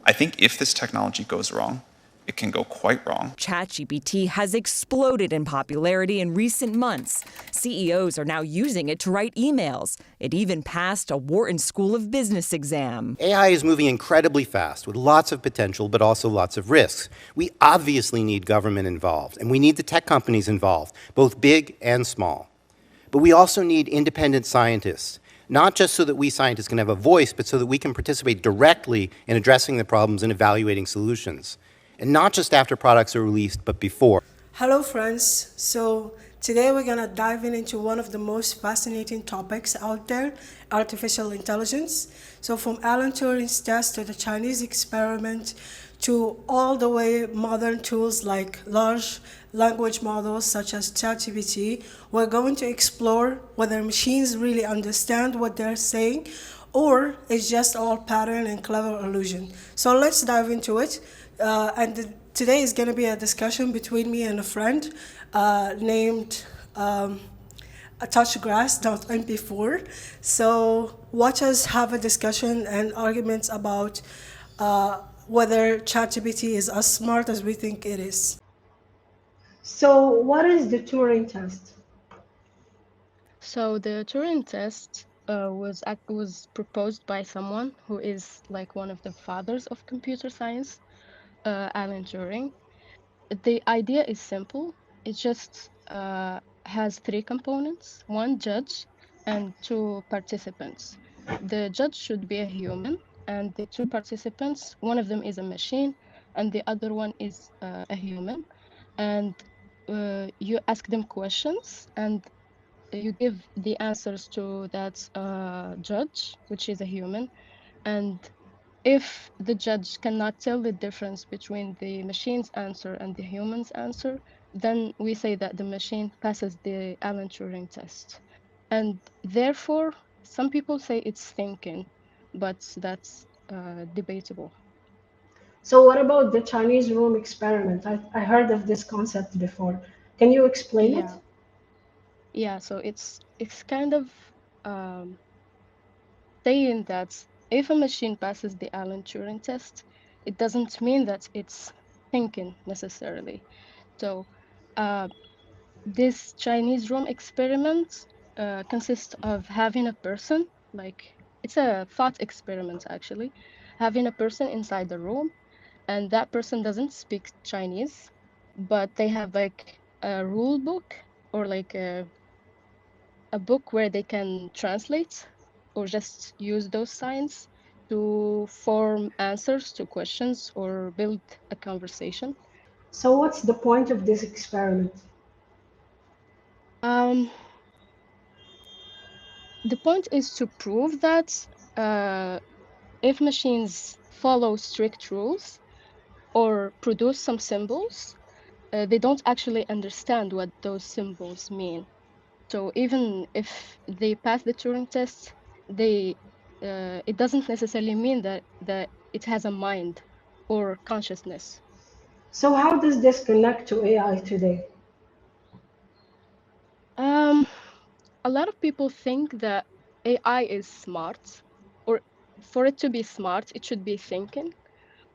I think if this technology goes wrong, it can go quite wrong. Chatgpt has exploded in popularity in recent months. CEOs are now using it to write emails. It even passed a Wharton School of Business exam. AI is moving incredibly fast with lots of potential, but also lots of risks. We obviously need government involved, and we need the tech companies involved, both big and small. But we also need independent scientists, not just so that we scientists can have a voice, but so that we can participate directly in addressing the problems and evaluating solutions. And not just after products are released, but before. Hello friends, so today we're going to dive into one of the most fascinating topics out there, artificial intelligence. So from Alan Turing's test to the Chinese experiment to all the way modern tools like large language models such as ChatGPT, we're going to explore whether machines really understand what they're saying or it's just all pattern and clever illusion. So let's dive into it. Today is going to be a discussion between me and a friend named touchgrass.mp4. So watch us have a discussion and arguments about whether ChatGPT is as smart as we think it is. So what is the Turing test? So the Turing test was proposed by someone who is like one of the fathers of computer science, Alan Turing. The idea is simple. It just has three components: one judge and two participants. The judge should be a human, and the two participants, one of them is a machine, and the other one is a human. And you ask them questions, and you give the answers to that judge, which is a human. And if the judge cannot tell the difference between the machine's answer and the human's answer, then we say that the machine passes the Alan Turing test. And therefore, some people say it's thinking, but that's debatable. So what about the Chinese room experiment? I heard of this concept before. Can you explain it? Yeah, so it's kind of saying that if a machine passes the Alan Turing test, it doesn't mean that it's thinking necessarily. So this Chinese room experiment consists of having a person, like it's a thought experiment actually, having a person inside the room, and that person doesn't speak Chinese, but they have like a rule book or like a book where they can translate or just use those signs to form answers to questions or build a conversation. So what's the point of this experiment? The point is to prove that if machines follow strict rules or produce some symbols, they don't actually understand what those symbols mean. So even if they pass the Turing test, it doesn't necessarily mean that it has a mind or consciousness. So how does this connect to AI today? A lot of people think that AI is smart, or for it to be smart, it should be thinking.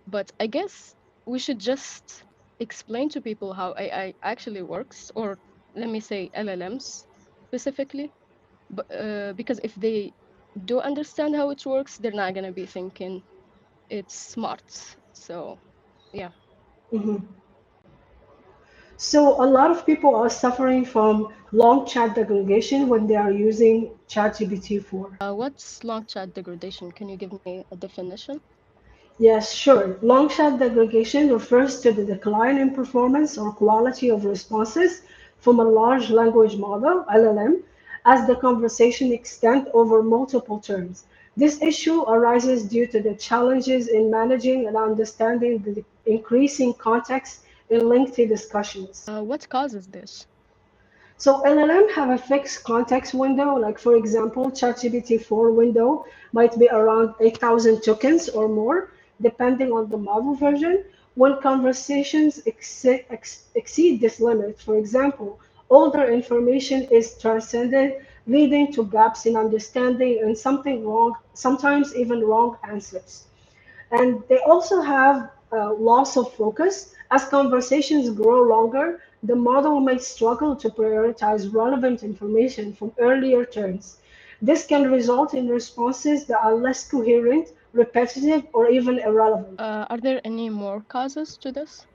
But I guess we should just explain to people how AI actually works, or let me say LLMs specifically. Because if they do understand how it works, they're not going to be thinking it's smart. So, yeah. So a lot of people are suffering from long chat degradation when they are using ChatGPT 4. What's long chat degradation? Can you give me a definition? Yes, sure. Long chat degradation refers to the decline in performance or quality of responses from a large language model, LLM, as the conversation extends over multiple terms. This issue arises due to the challenges in managing and understanding the increasing context in lengthy discussions. What causes this? So LLM have a fixed context window, like for example, ChatGPT 4 window might be around 8,000 tokens or more, depending on the model version. When conversations exceed this limit, for example, older information is transcended, leading to gaps in understanding and something wrong, sometimes even wrong answers. And they also have loss of focus. As conversations grow longer, the model might struggle to prioritize relevant information from earlier turns. This can result in responses that are less coherent, repetitive, or even irrelevant. Are there any more causes to this?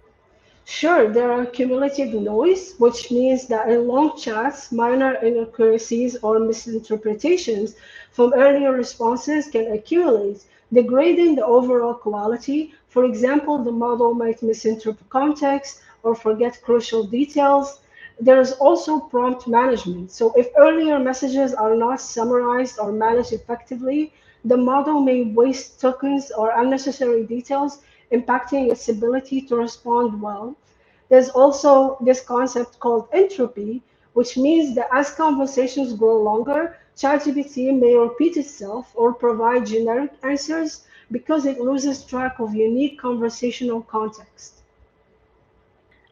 Sure, there are cumulative noise, which means that in long chats, minor inaccuracies or misinterpretations from earlier responses can accumulate, degrading the overall quality. For example, the model might misinterpret context or forget crucial details. There is also prompt management. So, if earlier messages are not summarized or managed effectively, the model may waste tokens or unnecessary details, impacting its ability to respond well. There's also this concept called entropy, which means that as conversations grow longer, ChatGPT may repeat itself or provide generic answers because it loses track of unique conversational context.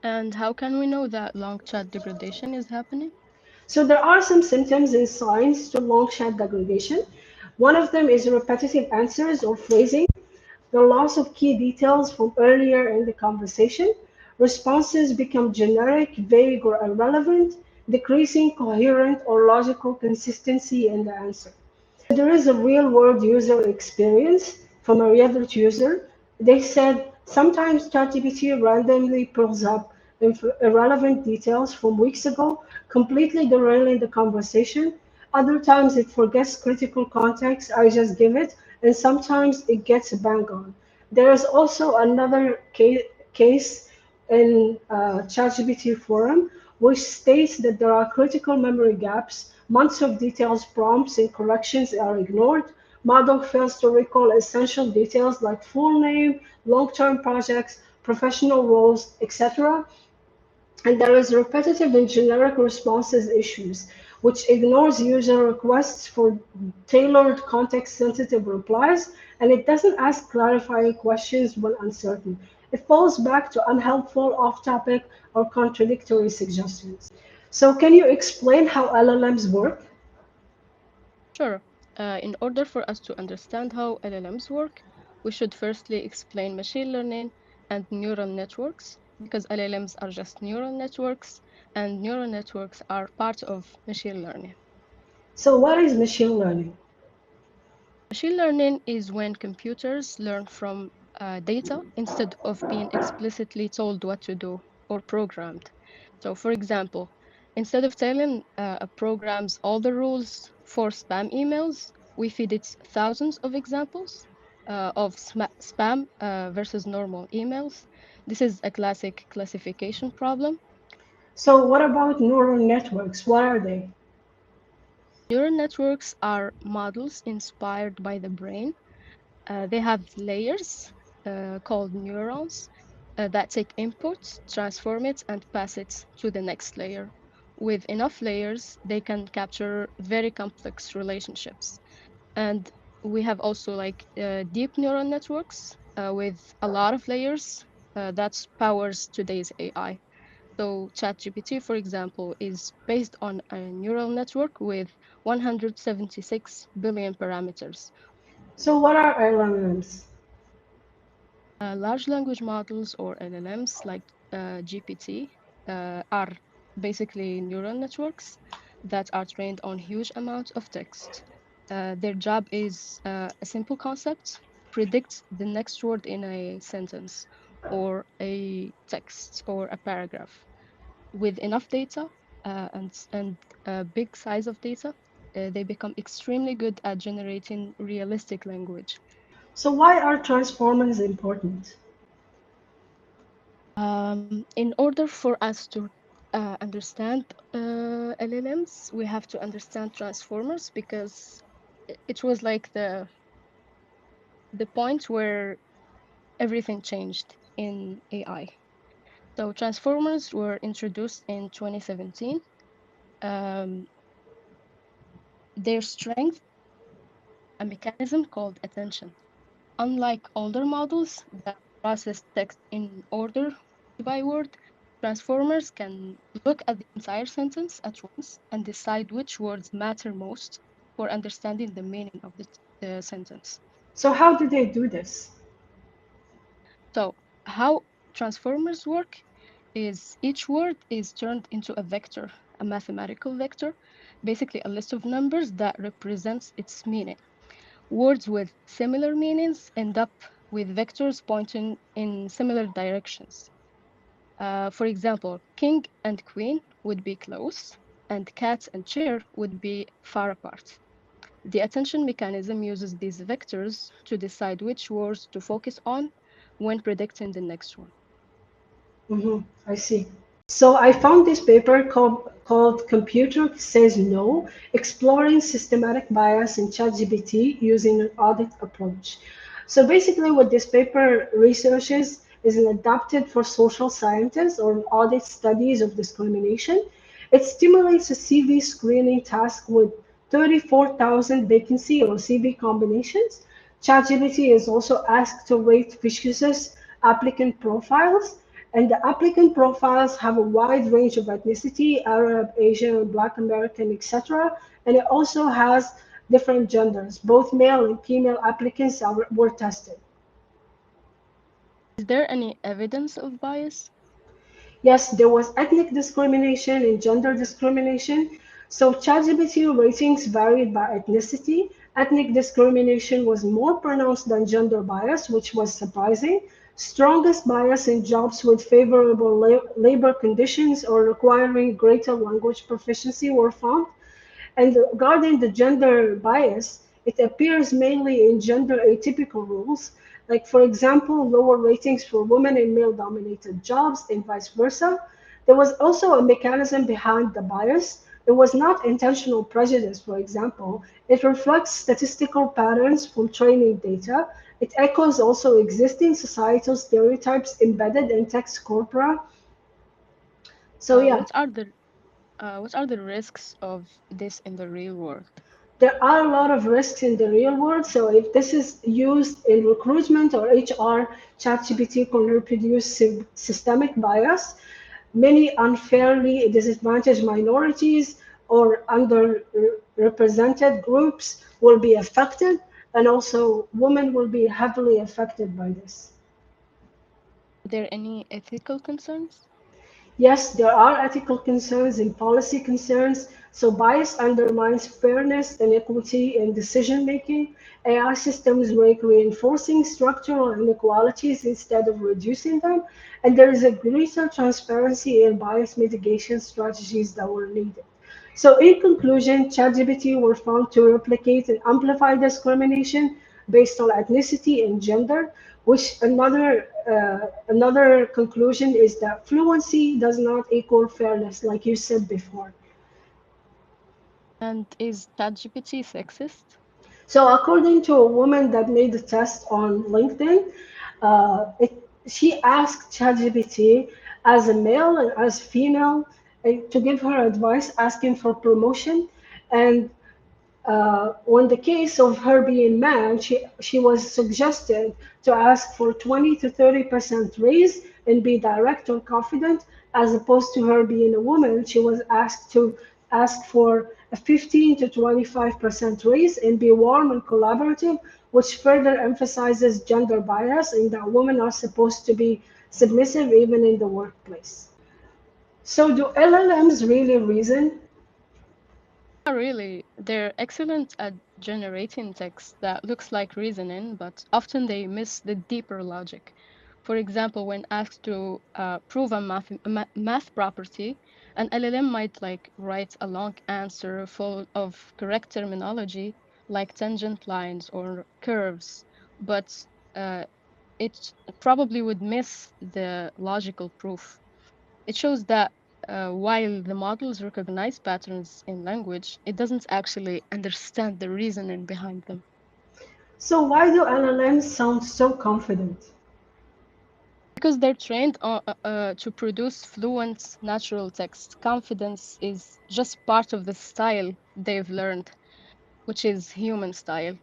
And how can we know that long chat degradation is happening? So there are some symptoms and signs to long chat degradation. One of them is repetitive answers or phrasing, the loss of key details from earlier in the conversation. Responses become generic, vague, or irrelevant, decreasing coherent or logical consistency in the answer. There is a real world user experience from a Reddit user. They said sometimes ChatGPT randomly pulls up irrelevant details from weeks ago, completely derailing the conversation. Other times it forgets critical context I just give it, and sometimes it gets bang on. There is also another case in ChatGPT forum, which states that there are critical memory gaps, months of details, prompts, and corrections are ignored. Model fails to recall essential details like full name, long-term projects, professional roles, etc. And there is repetitive and generic responses issues, which ignores user requests for tailored context-sensitive replies, and it doesn't ask clarifying questions when uncertain. It falls back to unhelpful, off-topic, or contradictory suggestions. So can you explain how LLMs work? Sure. In order for us to understand how LLMs work, we should firstly explain machine learning and neural networks, because LLMs are just neural networks, and neural networks are part of machine learning. So what is machine learning? Machine learning is when computers learn from data instead of being explicitly told what to do or programmed. So, for example, instead of telling a programs all the rules for spam emails, we feed it thousands of examples of spam versus normal emails. This is a classic classification problem. So what about neural networks? What are they? Neural networks are models inspired by the brain. They have layers called neurons that take inputs, transform it, and pass it to the next layer. With enough layers, they can capture very complex relationships. And we have also like deep neural networks with a lot of layers that powers today's AI. So ChatGPT, for example, is based on a neural network with 176 billion parameters. So what are LLMs? Large language models or LLMs like GPT are basically neural networks that are trained on huge amounts of text. Their job is a simple concept, predict the next word in a sentence or a text or a paragraph. With enough data and a big size of data, they become extremely good at generating realistic language. So why are transformers important? In order for us to understand LLMs, we have to understand transformers because it was like the point where everything changed in AI. So transformers were introduced in 2017. Um, their strength, a mechanism called attention. Unlike older models that process text in order word by word, transformers can look at the entire sentence at once and decide which words matter most for understanding the meaning of the sentence. So how do they do this? So how transformers work is each word is turned into a vector, a mathematical vector, basically a list of numbers that represents its meaning. Words with similar meanings end up with vectors pointing in similar directions. For example, king and queen would be close, and cat and chair would be far apart. The attention mechanism uses these vectors to decide which words to focus on when predicting the next one. I see. So I found this paper called Computer Says No, Exploring Systematic Bias in ChatGPT Using an Audit Approach. So basically what this paper researches is an adapted for social scientists or audit studies of discrimination. It stimulates a CV screening task with 34,000 vacancy or CV combinations. ChatGPT is also asked to rate fictitious applicant profiles, and the applicant profiles have a wide range of ethnicity, Arab, Asian, Black American, etc. And it also has different genders. Both male and female applicants were tested. Is there any evidence of bias? Yes, there was ethnic discrimination and gender discrimination. So ChatGPT ratings varied by ethnicity. Ethnic discrimination was more pronounced than gender bias, which was surprising. Strongest bias in jobs with favorable labor conditions or requiring greater language proficiency were found. And regarding the gender bias, it appears mainly in gender atypical roles, like, for example, lower ratings for women in male dominated jobs and vice versa. There was also a mechanism behind the bias. It was not intentional prejudice, for example. It reflects statistical patterns from training data. It echoes also existing societal stereotypes embedded in text corpora. So, Uh, yeah, what are the what are the risks of this in the real world? there are a lot of risks in the real world. So if this is used in recruitment or HR, ChatGPT can reproduce systemic bias. Many unfairly disadvantaged minorities or underrepresented groups will be affected, and also women will be heavily affected by this. Are there any ethical concerns? Yes, there are ethical concerns and policy concerns. So bias undermines fairness and equity in decision making. AI systems work reinforcing structural inequalities instead of reducing them. And there is a greater transparency in bias mitigation strategies that were needed. So in conclusion, ChatGPT were found to replicate and amplify discrimination based on ethnicity and gender, which another conclusion is that fluency does not equal fairness, like you said before. And is ChatGPT sexist? So according to a woman that made the test on LinkedIn, she asked ChatGPT as a male and as female to give her advice, asking for promotion. And on the case of her being man, she was suggested to ask for 20 to 30% raise and be direct or confident, as opposed to her being a woman, she was asked to ask for a 15 to 25% raise and be warm and collaborative, which further emphasizes gender bias and that women are supposed to be submissive even in the workplace. So, do LLMs really reason? Not really. They're excellent at generating text that looks like reasoning, but often they miss the deeper logic. For example, when asked to prove a math property, an LLM might like write a long answer full of correct terminology, like tangent lines or curves, but uh, it probably would miss the logical proof. It shows that while the models recognize patterns in language, it doesn't actually understand the reasoning behind them. So, why do LLMs sound so confident? Because they're trained to produce fluent, natural text. Confidence is just part of the style they've learned, which is human style.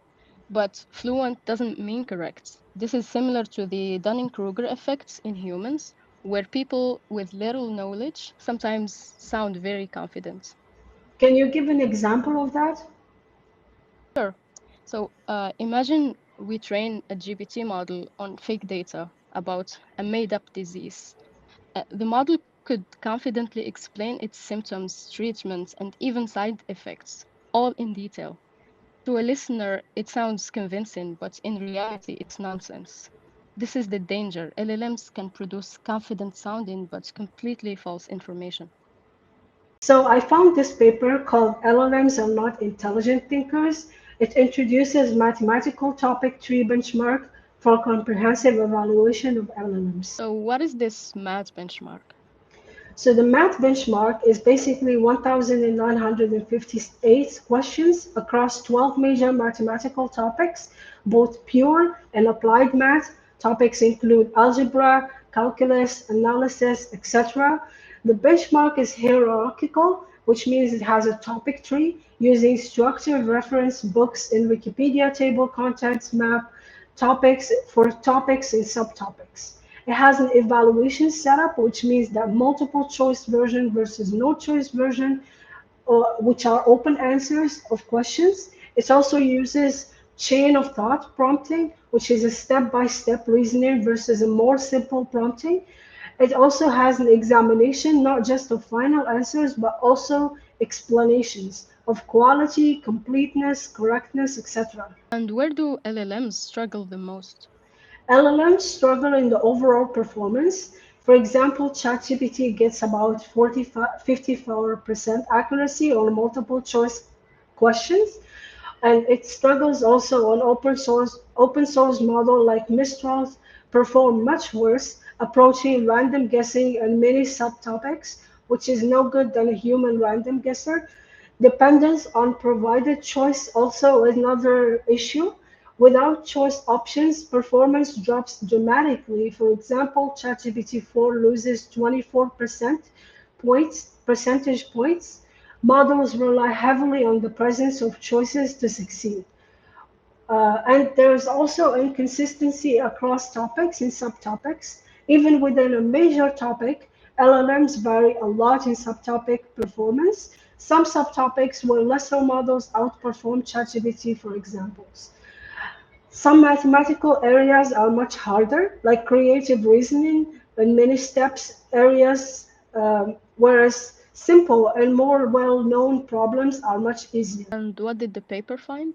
But fluent doesn't mean correct. This is similar to the Dunning-Kruger effect in humans, where people with little knowledge sometimes sound very confident. Can you give an example of that? Sure. So imagine we train a GPT model on fake data. about a made-up disease. The model could confidently explain its symptoms, treatments, and even side effects, all in detail. To a listener, it sounds convincing, but in reality, it's nonsense. This is the danger. LLMs can produce confident sounding but completely false information. So I found this paper called LLMs Are Not Intelligent Thinkers. It introduces mathematical topic tree benchmark for comprehensive evaluation of LLMs. So, what is this math benchmark? So the math benchmark is basically 1,958 questions across 12 major mathematical topics, both pure and applied math. Topics include algebra, calculus, analysis, etc. The benchmark is hierarchical, which means it has a topic tree using structured reference books and Wikipedia table contents map topics for topics and subtopics. It has an evaluation setup, which means that multiple choice version versus no choice version, which are open answers of questions. It also uses chain of thought prompting, which is a step-by-step reasoning versus a more simple prompting. It also has an examination, not just of final answers, but also explanations of quality, completeness, correctness, etc. And where do LLMs struggle the most? LLMs struggle in the overall performance. For example, Chatgpt gets about 54% accuracy on multiple choice questions, and it struggles also on open source model like Mistral perform much worse, approaching random guessing and many subtopics, which is no good than a human random guesser. Dependence on provided choice also another issue. Without choice options, performance drops dramatically. For example, ChatGPT 4 loses 24% percentage points. Models rely heavily on the presence of choices to succeed. And there's also inconsistency across topics and subtopics. Even within a major topic, LLMs vary a lot in subtopic performance. Some subtopics where lesser models outperform ChatGPT, for examples. Some mathematical areas are much harder, like creative reasoning and many steps areas, whereas simple and more well-known problems are much easier. And what did the paper find?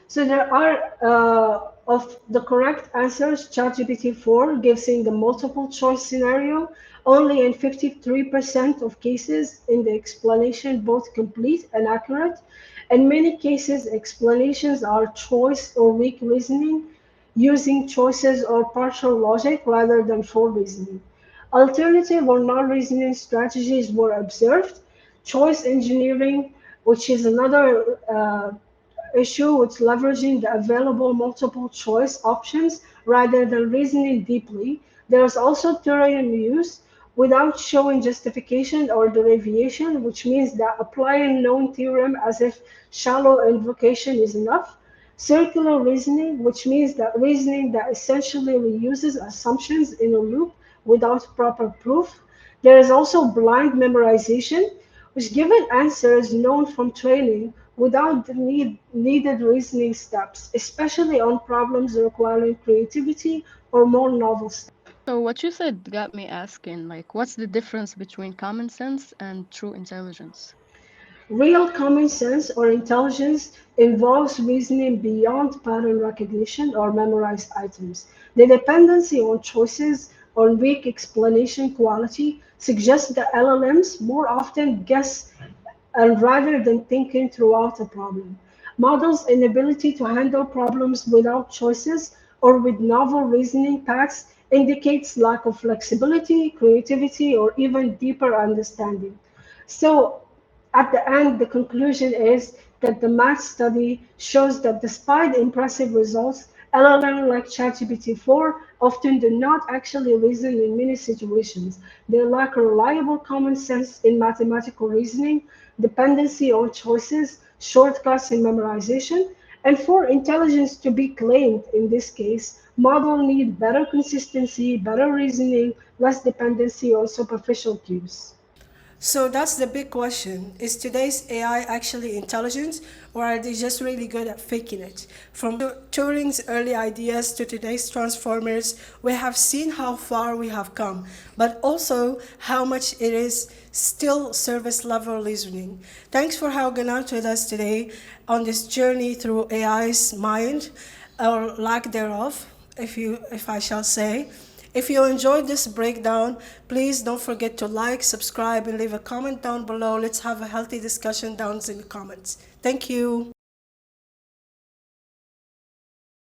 So there are of the correct answers, ChatGPT 4 gives in the multiple choice scenario only in 53% of cases in the explanation both complete and accurate. In many cases, explanations are choice or weak reasoning using choices or partial logic rather than full reasoning. Alternative or non-reasoning strategies were observed. Choice engineering, which is another issue with leveraging the available multiple choice options rather than reasoning deeply. There is also theorem use without showing justification or derivation, which means that applying known theorem as if shallow invocation is enough. Circular reasoning, which means that reasoning that essentially reuses assumptions in a loop without proper proof. There is also blind memorization, which given answers known from training without the needed reasoning steps, especially on problems requiring creativity or more novel steps. So, what you said got me asking, like, what's the difference between common sense and true intelligence? Real common sense or intelligence involves reasoning beyond pattern recognition or memorized items. The dependency on choices or weak explanation quality suggests that LLMs more often guess and rather than thinking throughout a problem. Models' inability to handle problems without choices or with novel reasoning paths indicates lack of flexibility, creativity, or even deeper understanding. So, at the end, the conclusion is that the math study shows that despite impressive results, LLM like ChatGPT 4 often do not actually reason in many situations. They lack a reliable common sense in mathematical reasoning, dependency on choices, shortcuts in memorization, and for intelligence to be claimed in this case, model need better consistency, better reasoning, less dependency on superficial cues. So that's the big question. Is today's AI actually intelligent, or are they just really good at faking it? From Turing's early ideas to today's transformers, we have seen how far we have come, but also how much it is still service level reasoning. Thanks for hanging out with us today on this journey through AI's mind, or lack thereof, if I shall say. If you enjoyed this breakdown, please don't forget to like, subscribe, and leave a comment down below. Let's have a healthy discussion down in the comments. Thank you.